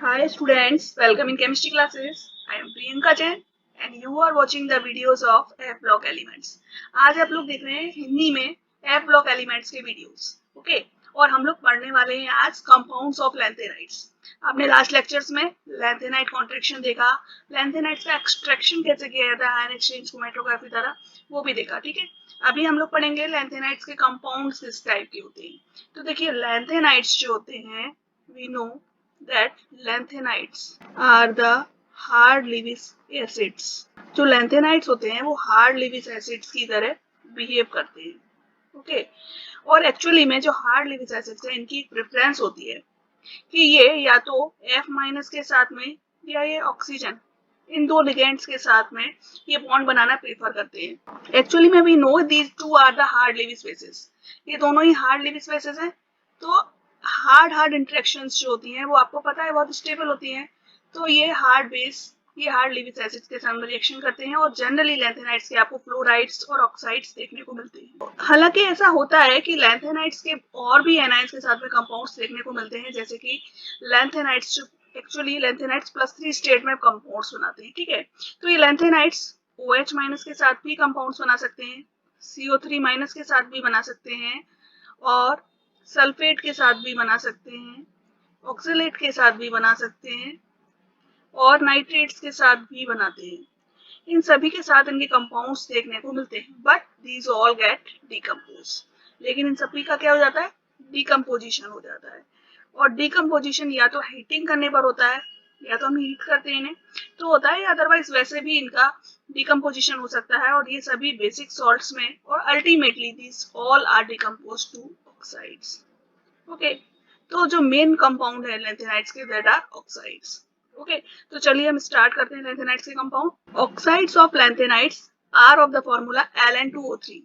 Hi students, welcome in chemistry classes. I am Priyanka Jain and you are watching the videos of F block elements. आज आप लोग देख रहे हैं हिंदी में F block elements के videos, ओके? और हम लोग पढ़ने वाले हैं आज compounds of lanthanides. आपने लास्ट लेक्चर्स में लैंथेनाइड कॉन्ट्रैक्शन देखा, लैंथेनाइड्स का एक्सट्रैक्शन कैसे किया जाता है आयन एक्सचेंज क्रोमैटोग्राफी द्वारा, वो भी देखा, ठीक है? अभी हम लोग पढ़ेंगे लैंथेनाइड्स के कंपाउंड्स किस टाइप के होते हैं. तो देखिए लैंथेनाइड्स जो होते हैं, we know that lanthanides are the hard Lewis acids. जो lanthanides होते हैं वो hard Lewis acids की तरह बिहेव करते हैं, ओके? और एक्चुअली में जो hard Lewis acids है इनकी एक प्रेफरेंस होती है कि ये या तो F- के साथ में या ये ऑक्सीजन, इन दो लिगेंड्स के साथ में ये बॉन्ड बनाना प्रेफर करते हैं. एक्चुअली में we know these two are the hard Lewis bases. ये दोनों ही हार्ड लिविस बेसिस हैं. तो हार्ड इंटरेक्शंस जो होती हैं वो आपको पता है बहुत स्टेबल होती हैं. तो ये हार्ड लिविस एसिड्स के साथ रिएक्शन करते हैं और जनरली लैंथेनाइड्स के आपको फ्लोराइड्स और ऑक्साइड्स देखने को मिलते हैं. हालांकि ऐसा होता है कि लैंथेनाइड्स के और भी एनाइंस के साथ में कंपाउंड्स देखने को मिलते हैं, जैसे कि लैंथेनाइड्स एक्चुअली लैंथेनाइड्स +3 स्टेट में कंपाउंड्स बनाते हैं, ठीक है? तो ये लैंथेनाइड्स OH- के साथ भी कंपाउंड्स बना सकते हैं, CO3- के साथ भी बना सकते हैं और सल्फेट के साथ भी बना सकते हैं, ऑक्सलेट के साथ भी बना सकते हैं और नाइट्रेट्स के साथ भी बनाते हैं. इन सभी के साथ इनके कंपाउंड्स देखने को मिलते हैं, but these all get decompose. लेकिन इन सभी का क्या हो जाता है? डिकम्पोजिशन हो जाता है. और डिकम्पोजिशन या तो हीटिंग करने पर होता है, या तो हम हीट करते हैं इन्हें तो होता है, या अदरवाइज वैसे भी इनका डिकम्पोजिशन हो सकता है. और ये सभी बेसिक सॉल्ट्स में और ultimately these all are decompose to oxides, okay? तो जो मेन कंपाउंड है लैंथेनाइड्स के दैट आर ऑक्साइड्स, ओके? तो चलिए हम स्टार्ट करते हैं लैंथेनाइड्स के compound. Oxides of lanthanides are of the formula Ln2O3.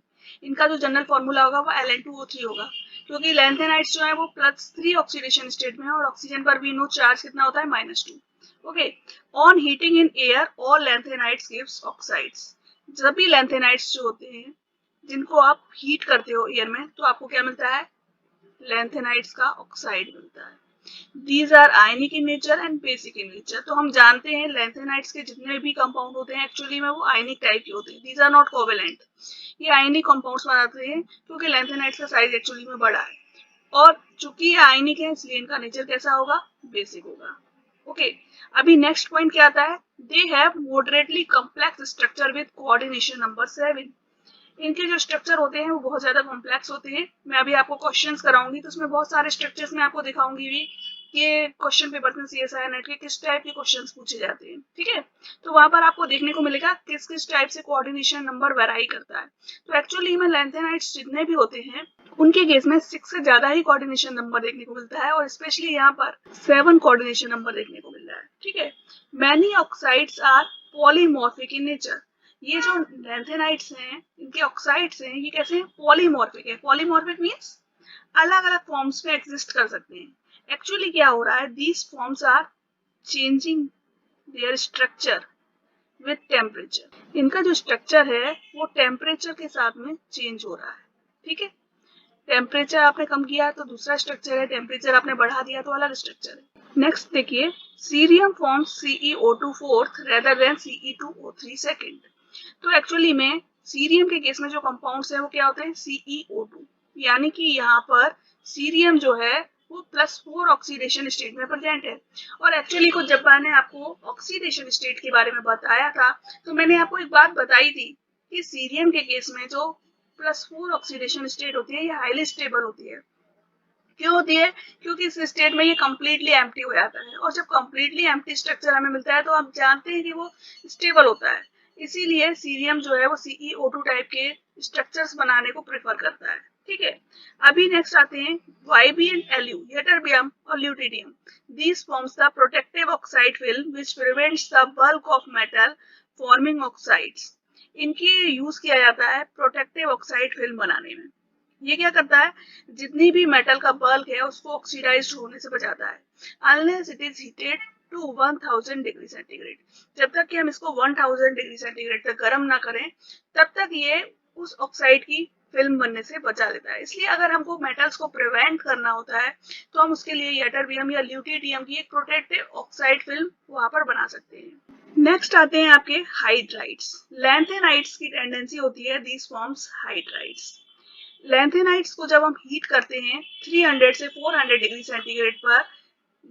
इनका जो जनरल फॉर्मूला होगा वो Ln2O3 होगा, क्योंकि लैंथेनाइड्स जो है वो +3 ऑक्सीडेशन स्टेट में है और ऑक्सीजन पर भी नो चार्ज कितना होता है? -2, okay? On heating in air all lanthanides gives oxides. जब भी लैंथेनाइड्स जो होते हैं जिनको आप हीट करते हो एयर में तो आपको क्या मिलता है? लैंथेनाइड्स का ऑक्साइड मिलता है. These are ionic in nature and basic in nature. तो हम जानते हैं लैंथेनाइड्स के जितने भी कंपाउंड होते हैं एक्चुअली में वो आयनिक टाइप के होते हैं. These are not covalent. ये आयनिक कंपाउंड्स बनाते हैं क्योंकि लैंथेनाइड्स का साइज एक्चुअली में बड़ा है और चूंकि ये आयनिक है इसलिए इनका नेचर कैसा होगा? बेसिक होगा, ओके? अभी नेक्स्ट पॉइंट क्या आता है? They have moderately complex structure with coordination number 7. इनके जो स्ट्रक्चर होते हैं वो बहुत ज्यादा कॉम्प्लेक्स होते हैं. मैं अभी आपको क्वेश्चंस कराऊंगी तो उसमें बहुत सारे स्ट्रक्चर्स मैं आपको दिखाऊंगी भी कि क्वेश्चन पेपर में CSIR नेट के किस टाइप के क्वेश्चंस पूछे जाते हैं, ठीक है? तो वहां पर आपको देखने को मिलेगा किस किस टाइप से कोऑर्डिनेशन नंबर वेराई करता है. तो एक्चुअली में लैंथेनाइड्स जितने भी होते हैं उनके केस में 6 से ज्यादा ही कोऑर्डिनेशन नंबर देखने को मिलता है और स्पेशली यहाँ पर 7 कोऑर्डिनेशन नंबर देखने को मिल रहा है, ठीक है? Many oxides are polymorphic in nature. ये जो लैंथेनाइड्स हैं इनके ऑक्साइड्स हैं ये कैसे हैं? पॉलीमॉर्फिक है. पॉलीमॉर्फिक मींस अलग अलग फॉर्म्स में एग्जिस्ट कर सकते हैं. एक्चुअली क्या हो रहा है? These forms are changing their structure with temperature. इनका जो स्ट्रक्चर है वो टेम्परेचर के साथ में चेंज हो रहा है, ठीक है? टेम्परेचर आपने कम किया तो दूसरा स्ट्रक्चर है, टेम्परेचर आपने बढ़ा दिया तो अलग स्ट्रक्चर है. नेक्स्ट देखिए, cerium forms CeO2 fourth rather than Ce2O3 second. तो एक्चुअली में सीरियम के केस में जो कंपाउंड्स है वो क्या होते हैं? CeO2. यानी कि यहाँ पर सीरियम जो है वो +4 ऑक्सीडेशन स्टेट में प्रेजेंट है. और एक्चुअली को जब मैंने आपको ऑक्सीडेशन स्टेट के बारे में बताया था तो मैंने आपको एक बात बताई थी कि सीरियम के केस में जो +4 ऑक्सीडेशन स्टेट होती है ये हाईली स्टेबल होती है. क्यों होती है? क्योंकि इस स्टेट में ये कम्प्लीटली एम्प्टी हो जाता है और जब कम्प्लीटली एम्प्टी स्ट्रक्चर हमें मिलता है तो आप जानते हैं कि वो स्टेबल होता है. इसीलिए सीरियम जो है वो CeO2 टाइप के स्ट्रक्चर्स बनाने को प्रेफर करता है, ठीक है? अभी नेक्स्ट आते हैं YB एंड Lu, यटरबियम और lutetium. These forms the protective oxide film which prevents the bulk of metal forming oxides. इनकी यूज किया जाता है प्रोटेक्टिव ऑक्साइड फिल्म बनाने में. ये क्या करता है? जितनी भी मेटल का बल्क है उसको ऑक्सीडाइज्ड होने से बचाता है unless it is heated to 1000 degree centigrade. जब तक कि हम इसको 1000 डिग्री सेंटीग्रेड तक गर्म ना करें तब तक ये उस ऑक्साइड की फिल्म बनने से बचा लेता है। इसलिए अगर हमको मेटल्स को प्रिवेंट करना होता है तो हम उसके लिए यटरबियम या ल्यूटिडियम की एक प्रोटेक्टिव ऑक्साइड फिल्म वहां पर बना सकते हैं। नेक्स्ट आते हैं आपके हाइड्राइड्स। लैंथेनाइड्स की टेंडेंसी होती है दीज फॉर्म्स हाइड्राइड्स। लैंथेनाइड्स को जब हम हीट करते हैं 300 से 400 डिग्री सेंटीग्रेड पर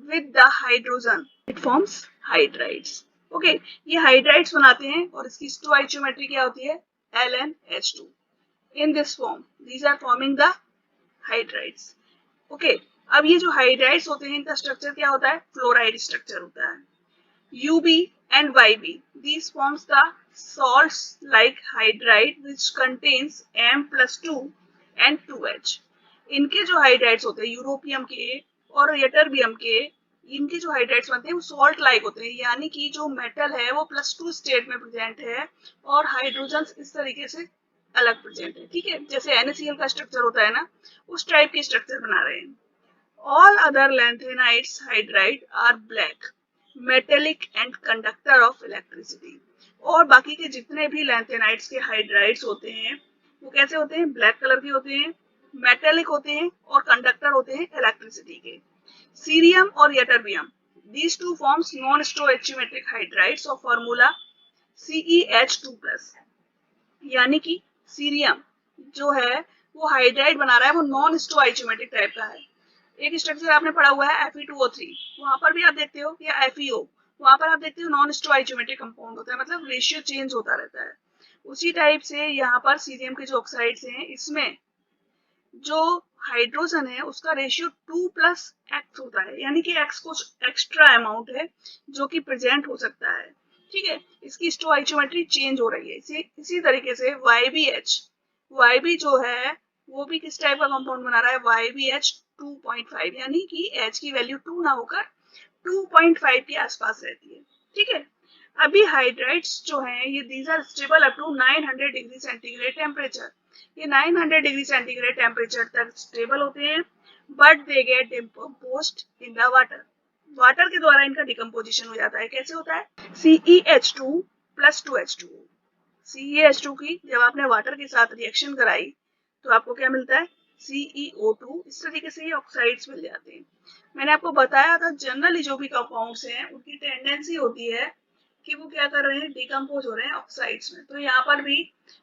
with the hydrogen it forms hydrides. Okay, ये हाइड्राइड्स बनाते हैं और इसकी स्टोइचियोमेट्री क्या होती है LnH2 in this form these are forming the hydrides. Okay, अब ये जो हाइड्राइड्स होते हैं इनका स्ट्रक्चर क्या होता है फ्लोराइड स्ट्रक्चर होता है। Ub and Yb these forms the salts like hydride which contains M+2 and 2H. इनके जो हाइड्राइड्स होते हैं यूरोपियम के और यटरबियम के, इनके जो हाइड्राइड्स बनते हैं वो सॉल्ट लाइक होते हैं, यानी कि जो मेटल है वो +2 स्टेट में प्रेजेंट है और हाइड्रोजन इस तरीके से अलग प्रेजेंट है। ठीक है, जैसे NaCl का स्ट्रक्चर होता है ना, उस टाइप के स्ट्रक्चर बना रहे हैं। All other lanthanides hydride are black metallic and conductor of electricity. और बाकी के जितने भी लैंथेनाइड्स के हाइड्राइड्स होते हैं वो कैसे होते हैं, ब्लैक कलर के होते हैं, मेटेलिक होते हैं और कंडक्टर होते हैं इलेक्ट्रिसिटी के। सीरियम और ytterbium these two forms non-stoichiometric hydrides of formula CeH2+, यानी कि सीरियम जो है वो हाइड्राइड बना रहा है, वो नॉन स्टोइचियोमेट्रिक टाइप का है। एक स्ट्रक्चर आपने पढ़ा हुआ है Fe2O3, वहां पर भी आप देखते हो, या FeO, वहां पर आप देखते हो नॉन स्टोइचियोमेट्रिक कंपाउंड होता है, मतलब रेशियो चेंज होता रहता है। उसी टाइप से यहाँ पर सीरियम के जो ऑक्साइड्स हैं इसमें जो हाइड्रोजन है उसका रेशियो 2+X होता है, यानी कि X कुछ एक्स्ट्रा अमाउंट है जो कि प्रेजेंट हो सकता है। ठीक है, इसकी स्टोइचियोमेट्री चेंज हो रही है। इसी तरीके से YbH जो है वो भी किस टाइप का कंपाउंड बना रहा है YbH 2.5, यानी कि H की वैल्यू 2 ना होकर 2.5 के आसपास रहती है। ठीक है, अभी हाइड्राइड्स जो हैं ये these are stable up to 900 degree centigrade temperature. ये 900 डिग्री सेंटीग्रेड टेम्परेचर तक स्टेबल होते हैं, but they get decomposed in the water. Water के द्वारा इनका डिकम्पोजिशन हो जाता है। कैसे होता है, CeH2 + 2H2O। CeH2 की जब आपने वाटर के साथ रिएक्शन कराई तो आपको क्या मिलता है CeO2। इस तरीके से ये ऑक्साइड्स मिल जाते हैं। मैंने आपको बताया था जनरली जो भी कंपाउंड्स हैं उनकी टेंडेंसी होती है कि वो क्या कर रहे हैं, डिकम्पोज हो रहे हैं ऑक्साइड्स में। तो यहाँ पर भी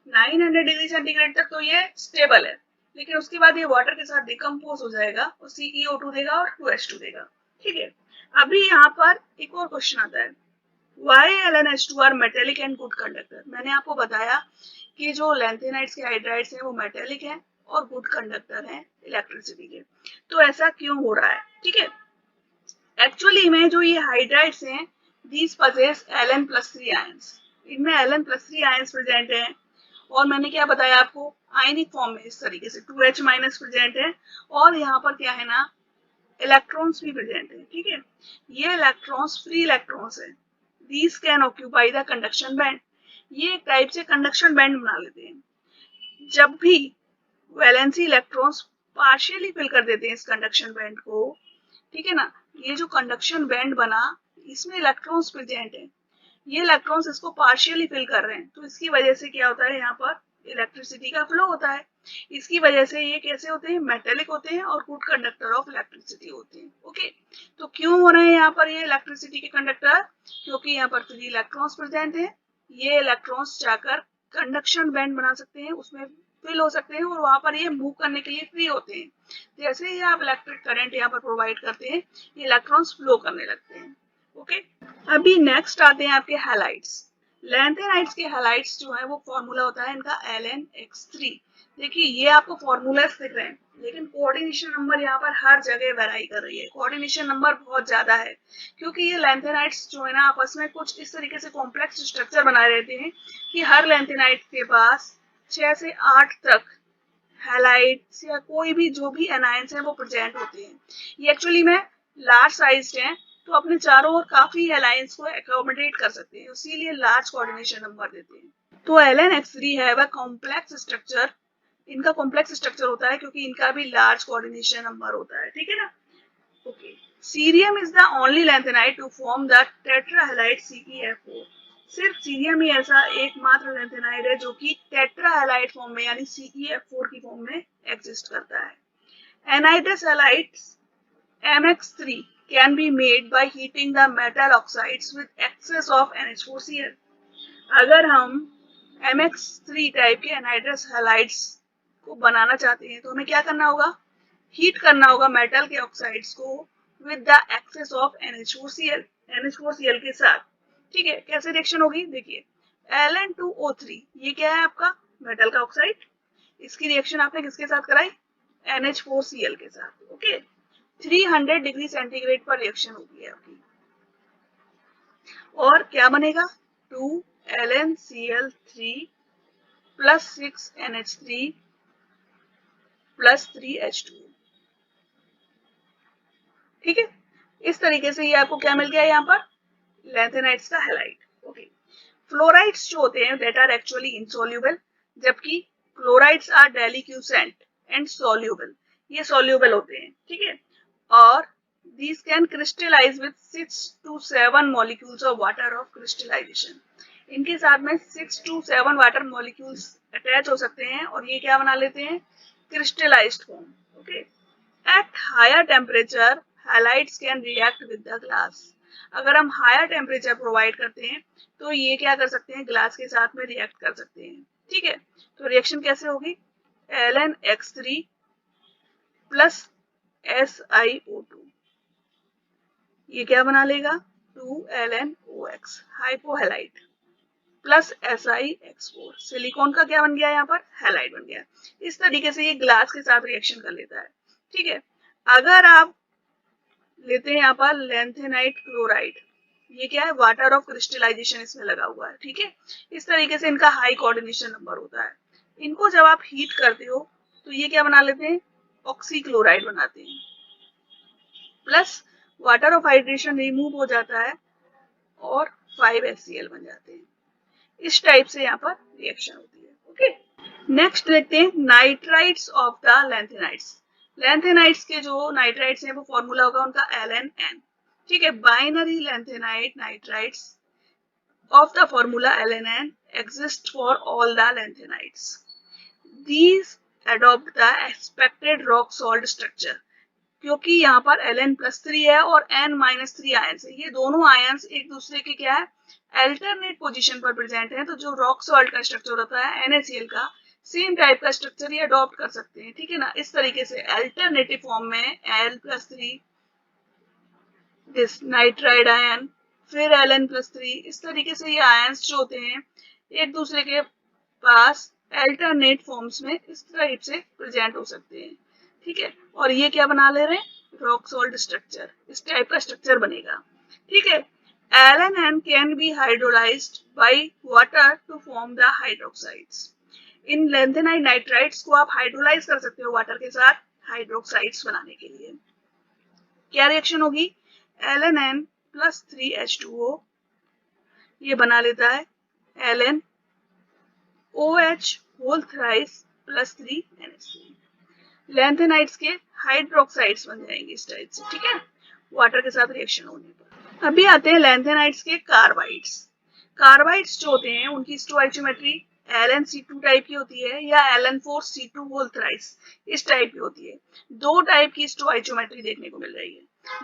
900 डिग्री सेंटीग्रेड तक तो ये स्टेबल है, लेकिन उसके बाद ये वाटर के साथ डिकम्पोज हो जाएगा और CeO2 देगा और 2H2 देगा। ठीक है, अभी यहाँ पर एक और क्वेश्चन आता है, Why LnH2 are metallic and good conductor? मैंने आपको बताया कि जो लैंथेनाइड्स के हाइड्राइड्स हैं वो मेटेलिक हैं और गुड कंडक्टर हैं इलेक्ट्रिसिटी के। तो ऐसा क्यों हो रहा है? ठीक है, एक्चुअली में जो ये हाइड्राइड्स हैं these possess Ln+3 आयंस। इनमें Ln+3 आयंस प्रेजेंट हैं और मैंने क्या बताया आपको, आयनिक फॉर्म में इस तरीके से 2H- प्रेजेंट है और यहाँ पर क्या है ना, इलेक्ट्रॉन्स भी प्रेजेंट है। ठीक है, ये इलेक्ट्रॉन्स फ्री इलेक्ट्रॉन्स है। These can occupy the conduction band. ये एक टाइप से कंडक्शन बैंड बना लेते हैं। जब भी वैलेंसी इलेक्ट्रॉन्स पार्शियली फिल कर देते हैं इस कंडक्शन बैंड को, ठीक है ना, ये जो कंडक्शन बैंड बना इसमें इलेक्ट्रॉन्स प्रेजेंट है, ये इलेक्ट्रॉन्स इसको पार्शियली फिल कर रहे हैं, तो इसकी वजह से क्या होता है, यहाँ पर इलेक्ट्रिसिटी का फ्लो होता है। इसकी वजह से ये कैसे होते हैं, मेटेलिक होते हैं और गुड कंडक्टर ऑफ इलेक्ट्रिसिटी होते हैं। ओके, तो क्यों हो रहे हैं यहाँ पर ये इलेक्ट्रिसिटी के कंडक्टर, क्योंकि यहाँ पर फ्री इलेक्ट्रॉन्स प्रेजेंट है। ये इलेक्ट्रॉन्स जाकर कंडक्शन बैंड बना सकते हैं, उसमें फिल हो सकते हैं और वहां पर ये मूव करने के लिए फ्री होते हैं। जैसे ही आप इलेक्ट्रिक करंट यहाँ पर प्रोवाइड करते हैं ये इलेक्ट्रॉन्स फ्लो करने लगते हैं। ओके, अभी नेक्स्ट आते हैं आपके हैलाइड्स। लैंथेनाइड्स के हैलाइड्स जो है वो फॉर्मूला होता है इनका LnX3। देखिए ये आपको फॉर्मूलास दिख रहे हैं, लेकिन कोऑर्डिनेशन नंबर यहाँ पर हर जगह वेराई कर रही है। कोऑर्डिनेशन नंबर बहुत ज्यादा है क्योंकि ये लैंथेनाइड्स जो है ना आपस में कुछ इस तरीके से कॉम्प्लेक्स स्ट्रक्चर बनाए रहते हैं कि हर लैंथेनाइड के पास 6 से 8 तक हैलाइड्स या कोई भी जो भी एनायंस है वो प्रेजेंट होते हैं। ये एक्चुअली में लार्ज साइज्ड हैं तो अपने चारों ओर काफी एलायंस को एकोमोडेट कर सकते हैं, इसीलिए लार्ज कोऑर्डिनेशन नंबर देते हैं। तो LnX3 है वह कॉम्प्लेक्स स्ट्रक्चर, इनका कॉम्प्लेक्स स्ट्रक्चर होता है क्योंकि इनका भी लार्ज कोऑर्डिनेशन नंबर होता है। ठीक है ना, okay. Cerium is the only lanthanide to form the tetrahalide CeF4। सिर्फ सीरियम ही ऐसा एकमात्र लैंथेनाइड है जो कि टेट्राहैलाइड फॉर्म में यानी CeF4 की फॉर्म में एग्जिस्ट करता है। Anhydrous halides MX3 can be made by heating the metal oxides with excess of NH4Cl। अगर हम MX3 टाइप के एनहाइड्रस हैलाइड्स को बनाना चाहते हैं तो हमें क्या करना होगा, हीट करना होगा मेटल के ऑक्साइड्स को with the access of NH4Cl के साथ। ठीक है, कैसे रिएक्शन होगी देखिए, Ln2O3 ये क्या है आपका मेटल का ऑक्साइड, इसकी रिएक्शन आपने किसके साथ कराई, NH4Cl के साथ। ओके, 300 डिग्री सेंटीग्रेड पर रिएक्शन होगी आपकी और क्या बनेगा, 2LnCl3 plus 6NH3 plus 3H2। ठीक है, इस तरीके से ये आपको क्या मिल गया यहाँ पर, लैंथेनाइड्स का हैलाइड। ओके, फ्लोराइड्स जो होते हैं दैट आर एक्चुअली इनसॉल्युबल, जबकि क्लोराइड्स आर डेलिक्यूसेंट एंड सॉल्युबल, ये सॉल्युबल होते हैं। ठीक है, और these can crystallize with 6 to 7 molecules of water of crystallization। इनके साथ में 6 to 7 वाटर मॉलिक्यूल्स अटैच हो सकते हैं और ये क्या बना लेते हैं, crystallised form. Okay, at higher temperature halides can react with the glass. अगर हम हायर टेम्परेचर प्रोवाइड करते हैं तो ये क्या कर सकते हैं, ग्लास के साथ में रिएक्ट कर सकते हैं। ठीक है, तो रिएक्शन कैसे होगी, Lnx3 प्लस SiO2 ये क्या बना लेगा, 2LnOx हाइपोहैलाइड प्लस SiX4 सिलिकॉन का क्या बन गया, यहाँ पर हैलाइड बन गया। इस तरीके से ये ग्लास के साथ रिएक्शन कर लेता है। ठीक है, अगर आप लेते हैं यहाँ पर लैंथेनाइट क्लोराइड, ये क्या है, वाटर ऑफ क्रिस्टलाइजेशन इसमें लगा हुआ है। ठीक है, इस तरीके से इनका हाई कोऑर्डिनेशन नंबर होता है। इनको जब आप हीट करते हो तो ये क्या बना लेते हैं, ऑक्सीक्लोराइड बनाते हैं, plus water of hydration remove हो जाता है और 5HCl बन जाते हैं। इस टाइप से यहाँ पर रिएक्शन होती है। ओके, नेक्स्ट देखते हैं nitrides of the lanthanides. Lanthanides के जो नाइट्राइड्स हैं वो फॉर्मूला होगा उनका LNN। ठीक है, binary lanthanide nitrides of the formula LNN exist for all the lanthanides. These adopt the expected rock salt structure। क्योंकि यहाँ पर Ln+3 है और N-3 आयंस है, ये दोनों आयंस एक दूसरे के क्या है, अल्टरनेट पोजीशन पर प्रेजेंट है, तो जो रॉक सॉल्ट का स्ट्रक्चर होता है NaCl का सेम टाइप का स्ट्रक्चर ये अडॉप्ट कर सकते हैं। ठीक है ना, इस तरीके से अल्टरनेटिव फॉर्म में L+3 दिस नाइट्राइड आयन, फिर Ln+3, इस तरीके से ये आयंस जो होते हैं एक दूसरे के पास अल्टरनेट फॉर्म्स में इस टाइप से प्रेजेंट हो सकते हैं। ठीक है, और ये क्या बना ले रहे हैं, रॉक सॉल्ट स्ट्रक्चर, इस टाइप का स्ट्रक्चर बनेगा। ठीक है, LNN can be hydrolysed by water to form the hydroxides. इन लैंथेनाइड नाइट्राइड्स को आप हाइड्रोलाइज कर सकते हो वाटर के साथ हाइड्रोक्साइड्स बनाने के लिए। क्या रिएक्शन होगी, LNN प्लस 3H2O ये बना लेता है LnOH whole thrice plus 3NH3। Lanthanides के हाइड्रोक्साइड्स बन जाएंगे इस टाइप से। ठीक है, वाटर के साथ रिएक्शन होने पर। अभी आते हैं लैंथेनाइड्स के कार्बाइड्स। कार्बाइड्स जो होते हैं उनकी स्टोइचियोमेट्री Ln(C2) टाइप की होती है या Ln4(C2) होल थ्राइस इस टाइप की होती है। दो टाइप की स्टोइचियोमेट्री देखने को मिल रही है,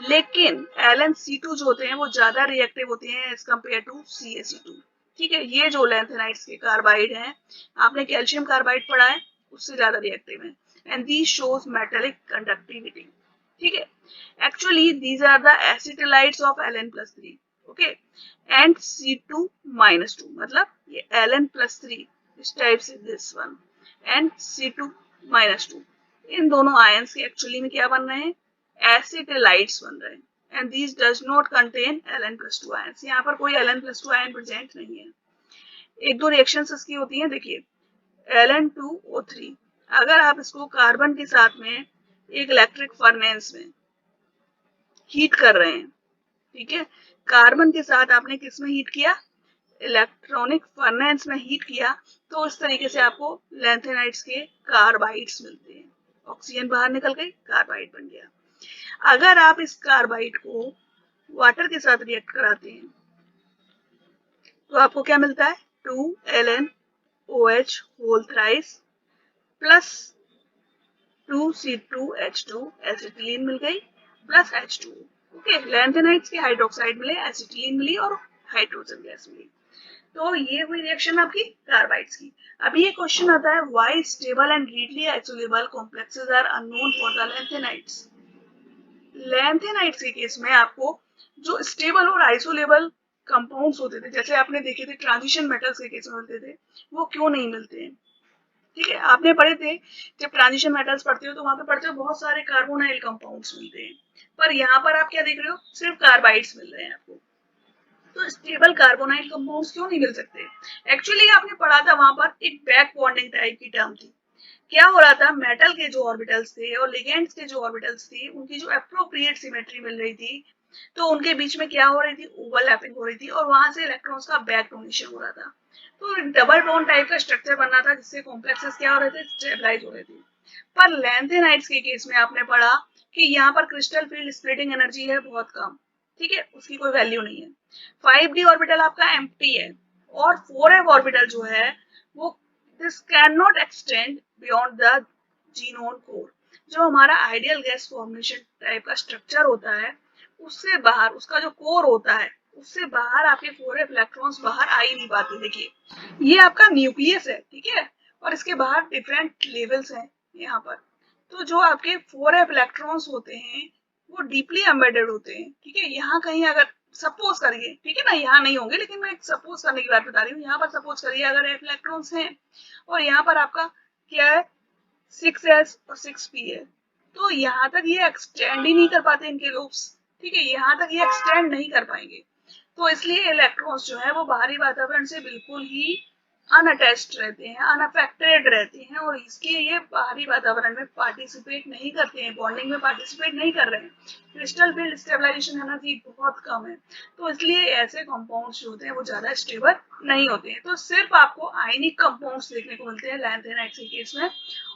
लेकिन Ln(C2) जो होते हैं वो ज्यादा रिएक्टिव होते हैं एज कम्पेयर टू CaC2। ठीक है, ये जो लैंथेनाइड्स के कार्बाइड हैं, आपने कैल्शियम कार्बाइड पढ़ा है, उससे ज्यादा रिएक्टिव है and these show metallic conductivity. ठीक है, actually these are the acetylides of Ln+3। Okay, and C2-2 मतलब ये Ln+3 इस टाइप से दिस वन एंड C2-2 इन दोनों आयंस के एक्चुअली में क्या बन रहे हैं, एसिटिलाइड्स बन रहे हैं and this does not contain Ln+2 ions. यहाँ पर कोई Ln+2 आयन प्रेजेंट नहीं है। एक दो रिएक्शंस इसकी होती हैं, देखिए Ln2O3 अगर आप इसको कार्बन के साथ में एक इलेक्ट्रिक फर्नेस में हीट कर रहे हैं, ठीक है, कार्बन के साथ आपने किस में हीट किया, इलेक्ट्रॉनिक फर्नेस में हीट किया, तो इस तरीके से आपको लैंथेनाइड्स के कार्बाइड्स मिलते हैं। ऑक्सीजन बाहर निकल गई, कार्बाइड बन गया। अगर आप इस कार्बाइड को वाटर के साथ रिएक्ट कराते हैं तो आपको क्या मिलता है 2 LnOH whole thrice plus 2C2H2 acetylene मिल गई प्लस H2O। ओके, लैंथेनाइड्स की हाइड्रोक्साइड मिले, एसिटिलीन मिली और हाइड्रोजन गैस मिली। तो ये हुई रिएक्शन आपकी कार्बाइड्स की। अभी ये क्वेश्चन आता है why stable and readily isolable complexes are unknown for the lanthanides. Lanthanides के केस में आपको जो स्टेबल और आइसोलेबल कंपाउंड्स होते थे, जैसे आपने देखे थे ट्रांजिशन मेटल्स के केस में मिलते थे, वो क्यों नहीं मिलते हैं? ठीक है, आपने पढ़े थे जब ट्रांजिशन मेटल्स पढ़ते हो तो वहां पे पढ़ते हो बहुत सारे कार्बोनाइल कंपाउंड्स मिलते हैं, पर यहाँ पर आप क्या देख रहे हो, सिर्फ कार्बाइड्स मिल रहे हैं आपको। तो स्टेबल कार्बोनाइल कंपाउंड्स क्यों नहीं मिल सकते? एक्चुअली आपने पढ़ा था वहां पर एक बैक बॉन्डिंग टाइप की टर्म थी। क्या हो रहा था, मेटल के जो ऑर्बिटल्स थे और लिगेंड्स के जो ऑर्बिटल्स थी, उनकी जो एप्रोप्रिएट सिमेट्री मिल रही थी, तो उनके बीच में क्या हो रही थी, ओवरलैपिंग हो रही थी और वहां से इलेक्ट्रॉन्स का बैक डोनेशन हो रहा था। तो डबल बॉन्ड टाइप का स्ट्रक्चर बनना था जिससे कॉम्प्लेक्सेस क्या हो रहे थे, स्टेबलाइज हो रहे थे। पर लैंथेनाइड्स के केस में आपने पढ़ा कि यहाँ पर क्रिस्टल फील्ड स्प्लिटिंग एनर्जी है बहुत कम, ठीक है, उसकी कोई वैल्यू नहीं है। 5d ऑर्बिटल आपका एम्प्टी है और 4f ऑर्बिटल जो है वो this can not extend beyond the xenon core. जो हमारा आइडियल गैस फॉर्मेशन टाइप का स्ट्रक्चर होता है उससे बाहर, उसका जो कोर होता है उससे बाहर आपके 4f इलेक्ट्रॉन्स बाहर आ ही नहीं पाते। देखिए ये आपका न्यूक्लियस है, ठीक है, और इसके बाहर डिफरेंट लेवल्स हैं यहाँ पर। तो जो आपके 4f इलेक्ट्रॉन्स होते हैं वो डीपली एम्बेडेड होते हैं, ठीक है। यहाँ कहीं अगर सपोज करिए, ठीक है ना, यहाँ नहीं होंगे लेकिन मैं सपोज करने की बात बता रही हूँ, यहाँ पर सपोज करिए अगर f इलेक्ट्रॉन्स हैं और यहाँ पर आपका क्या है 6s और 6p है, तो यहाँ तक ये एक्सटेंड ही नहीं कर पाते इनके लूप्स, ठीक है, यहाँ तक ये एक्सटेंड नहीं कर पाएंगे। तो इसलिए इलेक्ट्रॉन्स जो है वो बाहरी वातावरण से बिल्कुल ही अनअटैच्ड रहते हैं, अनअफेक्टेड रहते हैं और इसलिए ये बाहरी वातावरण में पार्टिसिपेट नहीं करते हैं, बॉन्डिंग में पार्टिसिपेट नहीं कर रहे हैं। क्रिस्टल फील्ड स्टेबलाइजेशन एनर्जी बहुत कम है, तो इसलिए ऐसे कंपाउंड्स जो होते हैं वो ज्यादा स्टेबल नहीं होते हैं। तो सिर्फ आपको आयनिक कंपाउंड्स देखने को मिलते हैं लैंथेनाइड्स के केस में,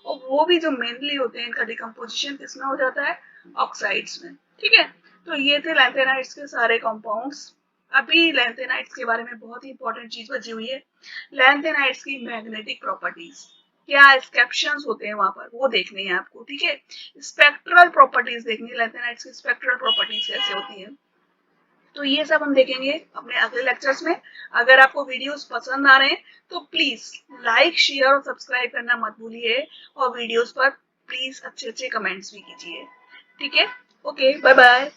और वो भी जो मेनली होते हैं इनका डिकम्पोजिशन किसमें हो जाता है, ऑक्साइड्स में, ठीक है। तो ये थे लैंथेनाइड्स के सारे कंपाउंड्स। अभी लैंथेनाइड्स के बारे में बहुत ही इंपॉर्टेंट चीज बची हुई है, लैंथेनाइड्स की मैग्नेटिक प्रॉपर्टीज, क्या स्केप्शंस होते हैं वहां पर वो देखने हैं आपको, ठीक है। स्पेक्ट्रल प्रॉपर्टीज देखनी है, लैंथेनाइड्स की स्पेक्ट्रल प्रॉपर्टीज कैसे होती है, तो ये सब हम देखेंगे अपने अगले लेक्चर्स में। अगर आपको वीडियोस पसंद आ रहे हैं तो प्लीज लाइक शेयर और सब्सक्राइब करना मत भूलिए और वीडियोस पर प्लीज अच्छे अच्छे कमेंट्स भी कीजिए, ठीक है। Okay, bye bye.